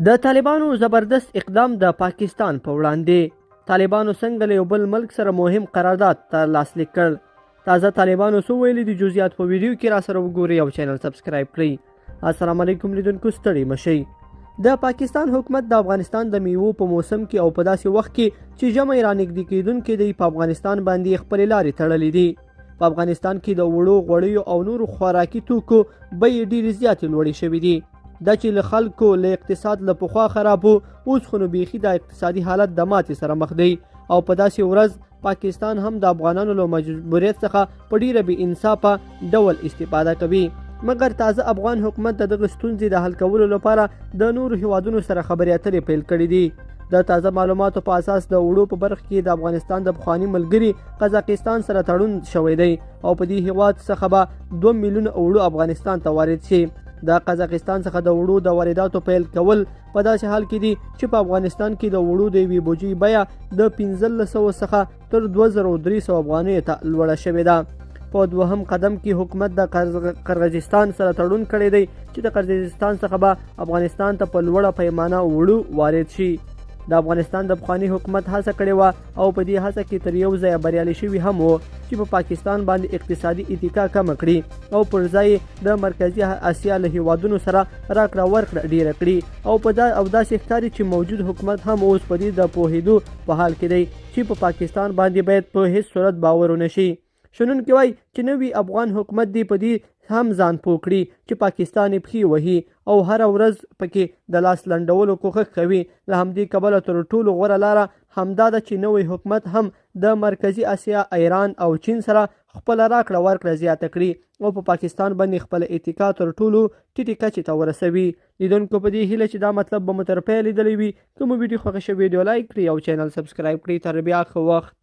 د طالبانو زبردست اقدام د پاکستان په وړاندې طالبانو څنګه له یو بل ملک سره مهم قرارداد ته لاسلیک کړ. تازه طالبانو څه ویلي دي جزئیات په ویډیو کې را سره وګورئ او چینل سبسکرایب کړئ. السلام علیکم لیدونکو، ستړي مشئ. د پاکستان حکومت د افغانستان د میوو په موسم کې او په داسې وخت کې چې ژمی رانږدې کیدونکې دی په افغانستان باندې خپلې لارې تړلې دي. په افغانستان کې د وړو غوړیو او نورو خوراکي توکو بیې ډېرې زیاتې لوړې شوې دي. دا چې له خلکو له اقتصاد له پخوا خراب وو، اوس خو نو بیخي د اقتصادي حالت د ماتې سره مخ دی او په داسې ورځ پاکستان هم د افغانانو له مجبوریت څخه په ډیره بې انصافه ډول استفاده کوي. مګر تازه افغان حکومت د دغه ستونزې د حل کولو لپاره د نورو هیوادونو سره خبرې اترې پیل کړې دي. د تازه معلوماتو په اساس د وړو په برخه کې د افغانستان د پخواني ملګري قزاقستان سره تړون شوی دی او په دې هیواد څخه به 2 میلیونه وړو افغانستان ته وارد شي. د قزاقستان څخه د وړو د وارداتو پیل کول په داسې حال کې دي چې په افغانستان کې د وړو د یوې بوجۍ بیه د 1500 څخه تر 2300 افغانیو ته لوړه شوې ده. په دوهم قدم کې حکومت د قرغیزستان سره تړون کړی دی چې د قرغیزستان څخه به افغانستان ته په لوړه پیمانه وړو وارد شي. د افغانستان د پخواني حکومت هڅه کړې وه او په دې هڅه کې تر یو ځایه بریالي شوي هم وو چې په پاکستان باندې اقتصادي اتکا کمه کړي او پر ځای د مرکزي اسیا له هیوادونو سره راکړه ورکړه ډیره کړي او داسې ښکاري چې موجود حکومت هم اوس په دې د پوهېدو په حال کې دی چې په پاکستان باندې باید په هیڅ صورت باور ونه شي. شنونکي وایي چې نوی افغان حکومت دی په دې هم ځان پوه کړي چې پاکستان یې پښې وهي او هره ورځ پکې د لاس لنډولو کوښښ کوي. له همدې کبله تر ټولو غوره لاره همدا ده چې نوی حکومت هم د مرکزي اسیا، ایران او چین سره خپله راکړه ورکړه زیاته کړي او په پاکستان باندې خپله اتکا تر ټولو ټیټې کچې ته ورسوي. لیدونکو په دې هیله چې دا مطلب به مو تر پیل لیدلی وي. که مو ویډیو خوښه شوې ویډیو لایک کړئ او چینل سبسکرایب کړئ. تر بیا ښه وخت.